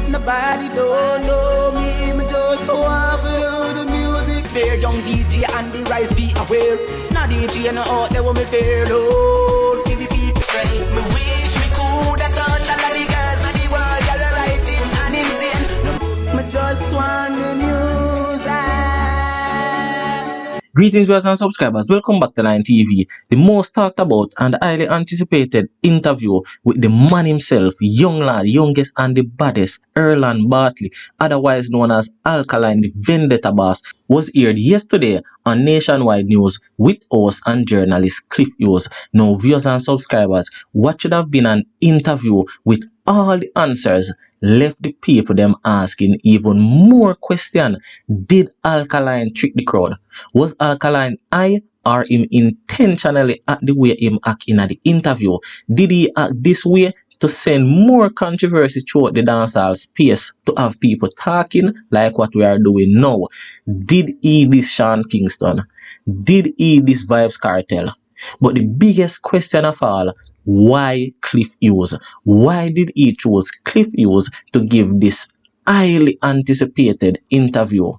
Nobody don't know me, me just want to do the music. They're young DJ and the rise be aware. Now DJ and out there when me fair load. Give the people credit. Me wish me could have touched all of the girls in the world. Y'all writing and insane. Me just want the news. Greetings viewers and subscribers, welcome back to Line TV. The most talked about and highly anticipated interview with the man himself, young lad, youngest and the baddest, Erland Bartley, otherwise known as Alkaline, the Vendetta boss, was aired yesterday on Nationwide News with host and journalist Cliff Hughes. Now viewers and subscribers, what should have been an interview with all the answers left the people them asking even more question. Did Alkaline trick the crowd? Was Alkaline high or him intentionally act the way him act in the interview? Did he act this way to send more controversy throughout the dancehall space to have people talking like what we are doing now? Did he this Sean Kingston? Did he this Vybz Kartel? But the biggest question of all, why Cliff Hughes? Why did he choose Cliff Hughes to give this highly anticipated interview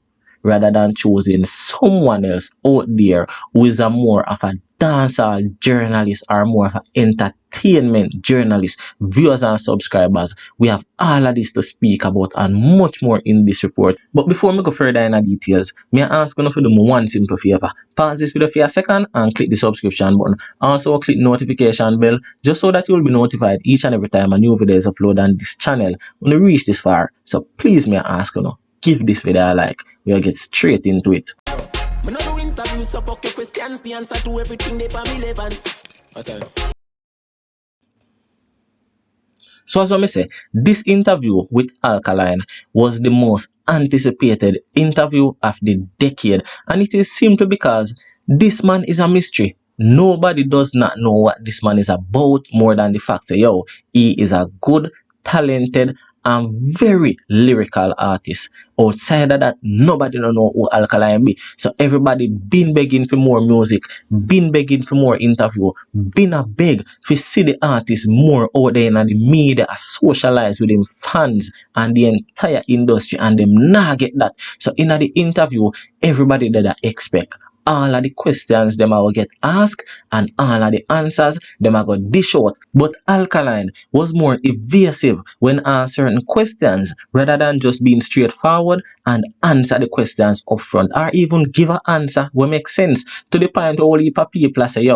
rather than choosing someone else out there who is a more of a dancehall journalist or more of an entertainment journalist? Viewers and subscribers, we have all of this to speak about and much more in this report. But before we go further in the details, may I ask you to do one simple favor. Pause this video for a second and click the subscription button. Also click notification bell just so that you will be notified each and every time a new video is uploaded on this channel when you reach this far. So please may I ask you give this video a like. We'll get straight into it. Me no do interviews, so fuck your questions. The answer to everything they for me relevant. So as I say, this interview with Alkaline was the most anticipated interview of the decade, and it is simply because this man is a mystery. Nobody does not know what this man is about more than the fact that he is a good, talented and very lyrical artist. Outside of that, nobody don't know who Alkaline be. So everybody been begging for more music, been begging for more interview, been a beg for see the artist more out there in the media, socialize with them fans and the entire industry, and them nah get that. So in the interview, everybody did expect all of the questions them will get asked and all of the answers them are going dish out. But Alkaline was more evasive when asked certain questions rather than just being straightforward and answer the questions up front or even give an answer what makes sense to the point where all heap of people say,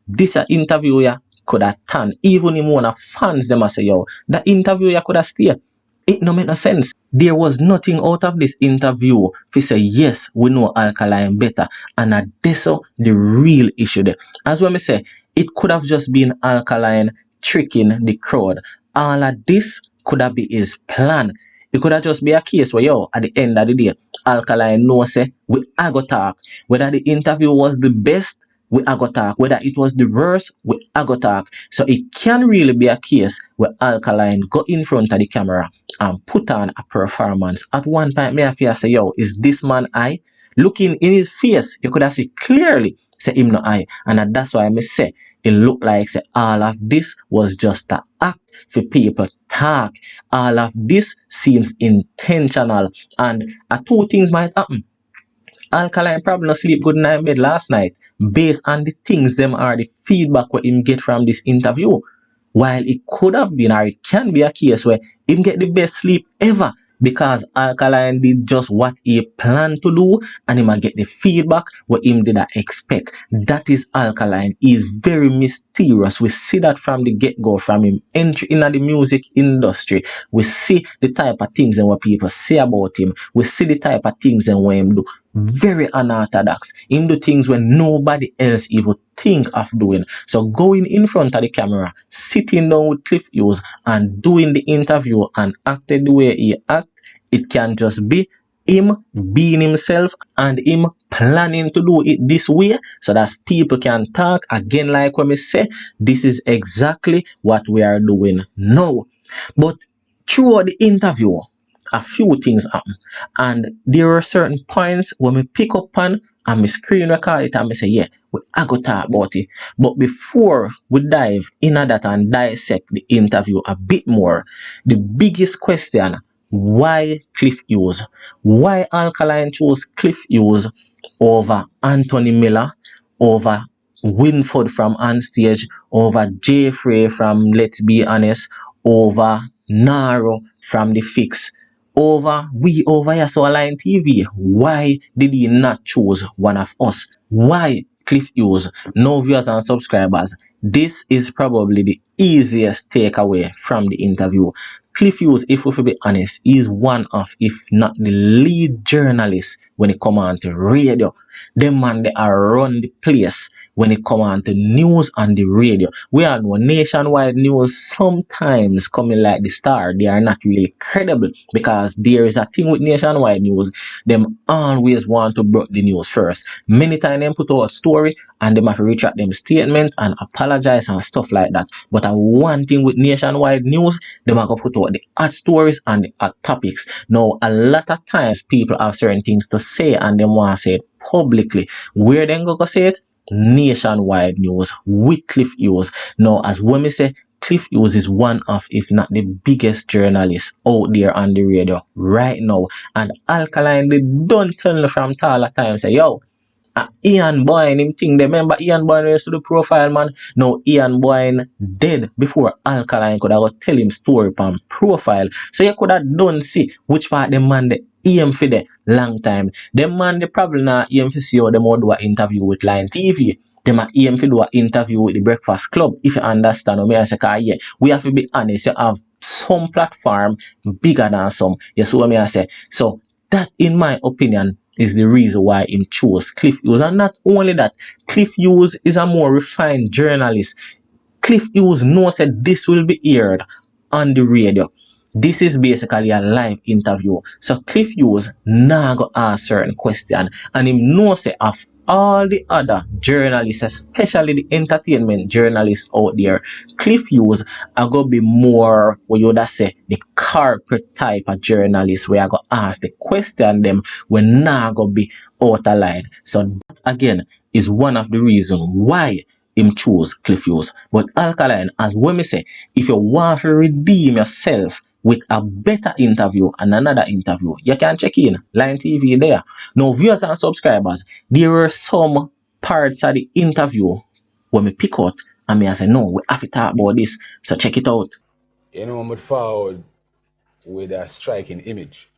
this a interview ya could have done. Even him one of fans them say, that interview ya could have stayed. It no make no sense. There was nothing out of this interview to say, yes, we know Alkaline better. And that's the real issue there. As well, me say, it could have just been Alkaline tricking the crowd. All of this could have been his plan. It could have just be a case where, at the end of the day, Alkaline knows, say, we are go talk. Whether the interview was the best, we are go talk. Whether it was the worst, we are go talk. So it can really be a case where Alkaline go in front of the camera and put on a performance. At one point, me I feel say, is this man I? Looking in his face, you could have see clearly, say him no I. And that's why I say, it looked like say all of this was just an act for people talk. All of this seems intentional. And two things might happen. Alkaline probably not sleep good night bed last night based on the things them are the feedback what him get from this interview. While it could have been or it can be a case where him get the best sleep ever because Alkaline did just what he planned to do and he might get the feedback what him did not expect. That is Alkaline. He is very mysterious. We see that from the get-go, from him entry in the music industry. We see the type of things and what people say about him. We see the type of things and what him do. Very unorthodox. Him do things when nobody else even think of doing. So going in front of the camera, sitting down with Cliff Hughes and doing the interview and acting the way he act, it can just be him being himself and him planning to do it this way so that people can talk again. Like when we say, this is exactly what we are doing now. But throughout the interview, a few things happen, and there were certain points when we pick up on and me screen record it and me say, yeah, I go talk about it. But before we dive in that and dissect the interview a bit more, the biggest question why Cliff Hughes? Why Alkaline chose Cliff Hughes over Anthony Miller, over Winford from Onstage, over Jeffrey from Let's Be Honest, over Naro from The Fix, over here so Line TV? Why did he not choose one of us? Why Cliff Hughes? No viewers and subscribers. This is probably the easiest takeaway from the interview. Cliff Hughes, if we be honest, is one of, if not the lead journalist when it come on to radio. Them man, they are run the place when it come on to news on the radio. We all know nationwide news sometimes coming like the Star. They are not really credible because there is a thing with nationwide news. Them always want to break the news first. Many times them put out a story and them have to retract them statement and apologize and stuff like that. But one thing with nationwide news, them are gonna put out the hot stories and the hot topics. Now, a lot of times people have certain things to say and them want to say it publicly. Where they go say it? Nationwide news with Cliff Hughes. Now, as when me say, Cliff Hughes is one of, if not the biggest journalist out there on the radio right now. And Alkaline, they don't tell me from all the time, say, yo, Ian Boyne, him thing. They remember Ian Boyne used to do profile, man. Now Ian Boyne dead before Alkaline could have tell him story on profile. So you could have done see which part the man the aim for the long time. The man the probably not aim for see how them would do an interview with Line TV. Them aim for do an interview with the Breakfast Club. If you understand what I say, yeah, we have to be honest. You have some platform bigger than some. You see what I say? So that, in my opinion, is the reason why him chose Cliff Hughes. And not only that, Cliff Hughes is a more refined journalist. Cliff Hughes knows that this will be aired on the radio. This is basically a live interview. So Cliff Hughes now go ask certain question, and him knows that of all the other journalists, especially the entertainment journalists out there, Cliff Hughes are going to be more, what you would say, the corporate type of journalist where I go ask the question them when not going to be out of line. So that again is one of the reasons why him choose Cliff Hughes. But Alkaline, as when me say, if you want to redeem yourself with a better interview and another interview, you can check in Line TV there. Now, viewers and subscribers, there were some parts of the interview when me pick out and me I say, no, we have to talk about this. So check it out. You know, I'm moving forward with a striking image.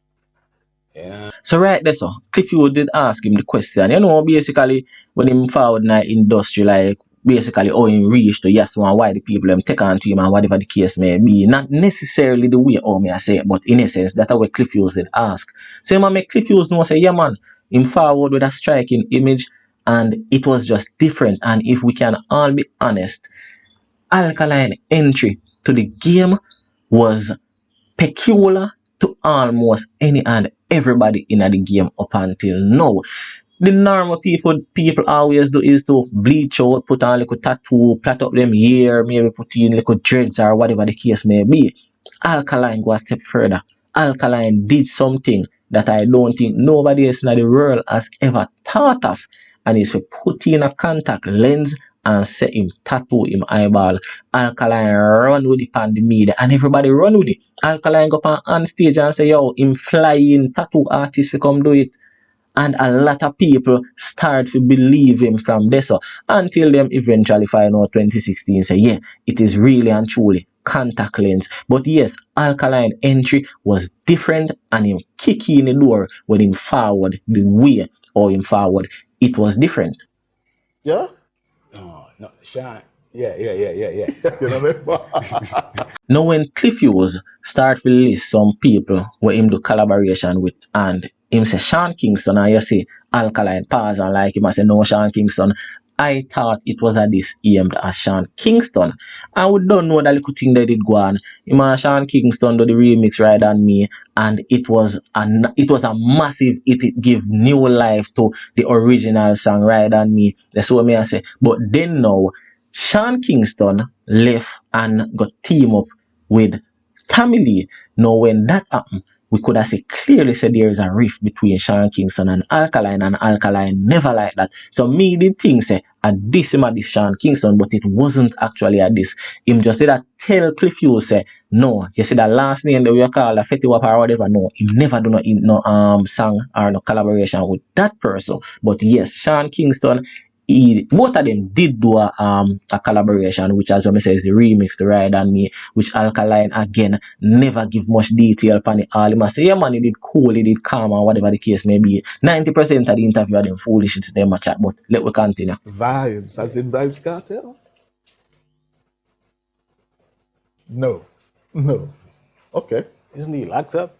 Yeah. So right there, so Cliff Hughes did ask him the question. You know, basically when him forward in the industry, like basically how him reach to yes one, why the people them take on to him and whatever the case may be. Not necessarily the way how me I say it, but in a sense that's what Cliff Hughes did ask. So man make Cliff Hughes know say, yeah man, him forward with a striking image and it was just different. And if we can all be honest, Alkaline entry to the game was peculiar to almost any and everybody in the game up until now. The normal people always do is to bleach out, put on a little tattoo, plait up them hair, maybe put in little dreads or whatever the case may be. Alkaline go a step further. Alkaline did something that I don't think nobody else in the world has ever thought of, and is to put in a contact lens and set him tattoo him eyeball. Alkaline run with it on the media and everybody run with it. Alkaline go up on stage and say, yo, him flying tattoo artist will come do it. And a lot of people start to believe him from there. So until them eventually find out 2016 say, yeah, it is really and truly contact lens. But yes, Alkaline entry was different and him kicking in the door when him forward the way or him forward, it was different. Yeah? No, Sean. Yeah. You know what I mean? Now when Cliff Hughes start to list some people where him do collaboration with and him say Sean Kingston and you see Alkaline pause and like him I say no Sean Kingston, I thought it was a this aimed at Sean Kingston. And we don't know that little thing that did go on. Him and Sean Kingston do the remix Ride On Me and it was a massive it give new life to the original song Ride On Me. That's what me I say. But then now Sean Kingston left and got team up with Tammy Lee. Now when that happened, we could have clearly said there is a rift between Sean Kingston and Alkaline never like that. So me did think say at this him at this Sean Kingston, but it wasn't actually at this. Him just did that tell Cliff Hughes say, no, you see that last name that we call a Fetty Wap or whatever, no, him never do no song or no collaboration with that person. But yes, Sean Kingston, both of them did do a collaboration, which as I say is the remix to Ride on Me, which Alkaline again never give much detail upon it. All he must say, yeah man, he did cool, he did calm, or whatever the case may be. 90% of the interview are them foolish, it's them a chat, but let we continue. Vybz, as in Vybz Kartel? No. Okay. Isn't he locked up?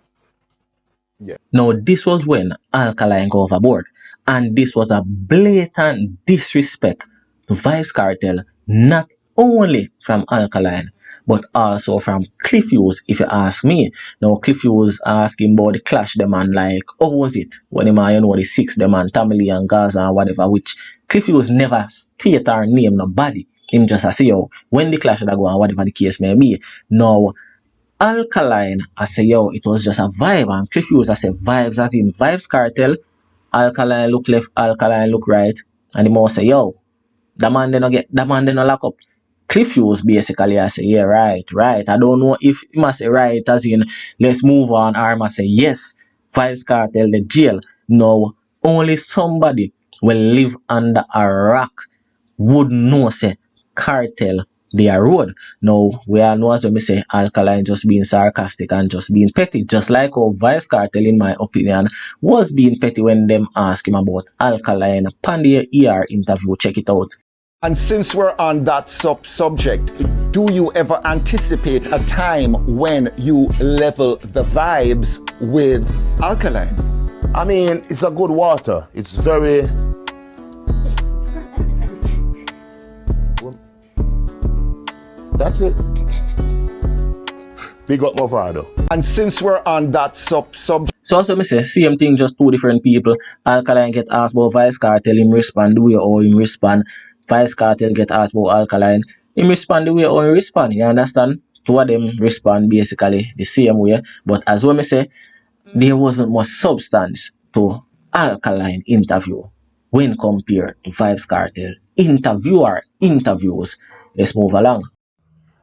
Yeah. Now, this was when Alkaline go overboard. And this was a blatant disrespect to Vybz Kartel, not only from Alkaline, but also from Cliff Hughes, if you ask me. Now, Cliff Hughes asking about the clash, the man, like, how was it? When the man, the six, the man, Tamale and Gaza and whatever, which Cliff Hughes never state or name nobody. Him just say, yo, when the clash that go on, whatever the case may be. Now, Alkaline, I say, yo, it was just a vibe. And Cliff Hughes, I say, vibes as in Vybz Kartel. Alkaline look left, Alkaline look right. And the more say, yo, the man they no lock up. Cliff Hughes basically, I say, yeah, right. I don't know if he must say right as in, let's move on, or he must say, yes, Vybz Kartel, the jail. No, only somebody will live under a rock would know, say, Kartel, their road. Now, we all know as we say, Alkaline just being sarcastic and just being petty, just like how Vybz Kartel, in my opinion, was being petty when them ask him about Alkaline. Pandy ER interview, check it out. And since we're on that subject, do you ever anticipate a time when you level the vibes with Alkaline? I mean, it's a good water. It's very... That's it. Big up Movado. And since we're on that subject... So also me say, same thing, just two different people. Alkaline get asked about Vybz Kartel, him respond the way how him respond. Vybz Kartel get asked about Alkaline, him respond the way how him respond. You understand? Two of them respond basically the same way. But as well me say, there wasn't much substance to Alkaline interview when compared to Vybz Kartel interviews. Let's move along.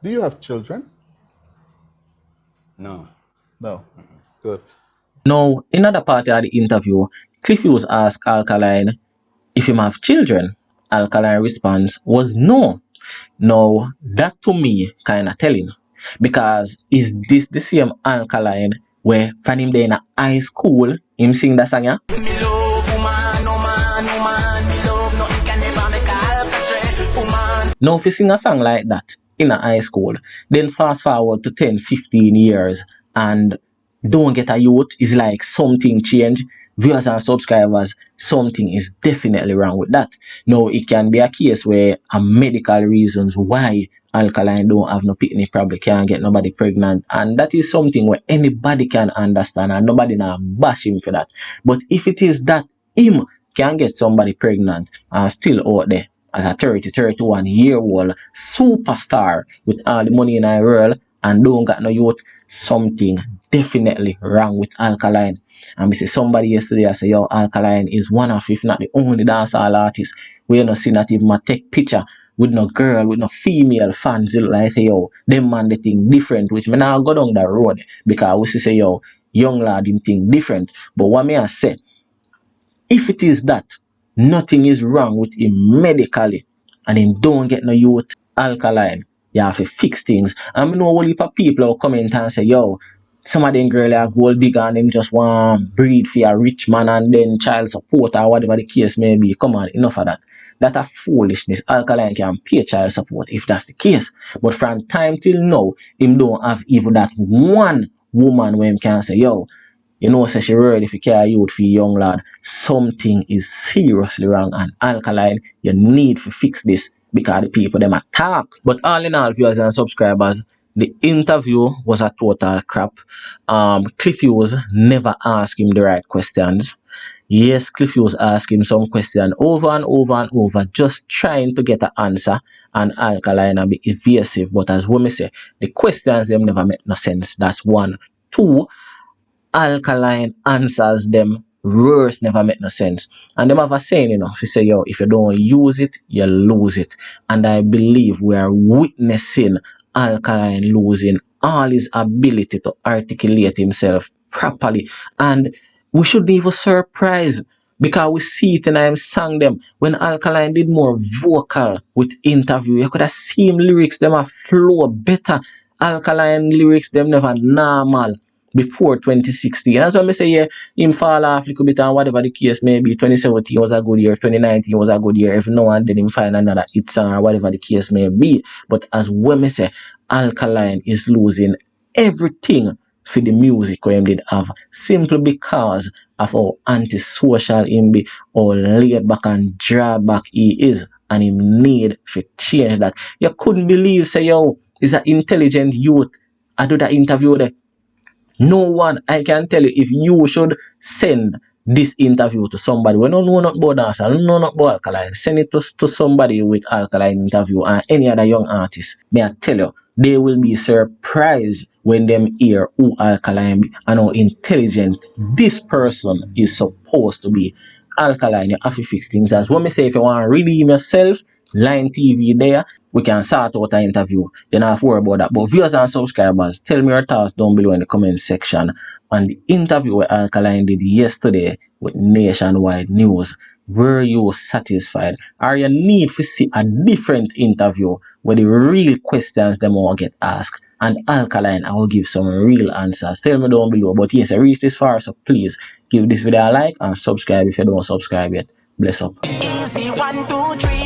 Do you have children? No. No. Good. Now, in another part of the interview, Cliff Hughes asked Alkaline if him have children. Alkaline response was no. Now, that to me kind of telling. Because is this the same Alkaline where from him there in a high school, him sing that song, yeah? Me love woman, no man, me love nothing can never make a help astray. Woman. Now, if you sing a song like that in a high school, then fast forward to 10, 15 years and don't get a youth, is like something change. Viewers and subscribers, something is definitely wrong with that. Now, it can be a case where a medical reasons why Alkaline don't have no picnic, probably can't get nobody pregnant, and that is something where anybody can understand and nobody now bash him for that. But if it is that him can get somebody pregnant and still out there as a 31-year-old superstar with all the money in the world and don't got no youth, something definitely wrong with Alkaline. And we see somebody yesterday I say, yo, Alkaline is one of, if not the only dancehall artist where you no see not even take picture with no girl, with no female fans. It look like say, yo, them man they think different, which me now go down the road because we see say, yo, young lad him think different. But what me I say, if it is that nothing is wrong with him medically and him don't get no youth, Alkaline, you have to fix things. And I know a whole heap of people will comment and say, yo, some of them girls are gold digger and them just want breed for a rich man and then child support or whatever the case may be. Come on, enough of that. That a foolishness. Alkaline can pay child support if that's the case. But from time till now, him don't have even that one woman where him can say, yo, you know, say she ready if you care youth for young lad. Something is seriously wrong, and Alkaline, you need to fix this because the people them attack. But all in all, viewers and subscribers, the interview was a total crap. Cliff Hughes never asked him the right questions. Yes, Cliff Hughes asked him some question over and over and over, just trying to get an answer, and Alkaline a bit evasive. But as women say, the questions them never make no sense. That's one. Two, Alkaline answers them words never make no sense. And them have a saying, if you say, yo, if you don't use it, you lose it. And I believe we are witnessing Alkaline losing all his ability to articulate himself properly. And we shouldn't even surprise because we see it in him sang them. When Alkaline did more vocal with interview, you could have seen lyrics them a flow better. Alkaline lyrics them never normal before 2016. That's why I say, yeah, him fall off a little bit and whatever the case may be. 2017 was a good year, 2019 was a good year. If no one did him find another hit song or whatever the case may be. But as when me say, Alkaline is losing everything for the music where him did have simply because of how antisocial him be, how laid back and draw back he is, and him need to change that. You couldn't believe, say, yo, is an intelligent youth. I do that interview there. No one, I can tell you, if you should send this interview to somebody we don't know not about dancehall, know not about Alkaline, send it to somebody with Alkaline interview and any other young artist. May I tell you, they will be surprised when them hear who Alkaline be and how intelligent this person is supposed to be. Alkaline, you have to fix things. As when me say, if you want to redeem yourself, Line TV there, we can sort out an interview. You don't have to worry about that. But viewers and subscribers, tell me your thoughts down below in the comment section on the interview where Alkaline did yesterday with Nationwide News. Were you satisfied? Or you need to see a different interview where the real questions them all get asked? And Alkaline, I will give some real answers. Tell me down below. But yes, I reached this far, so please give this video a like and subscribe if you don't subscribe yet. Bless up. Easy 1, 2, 3.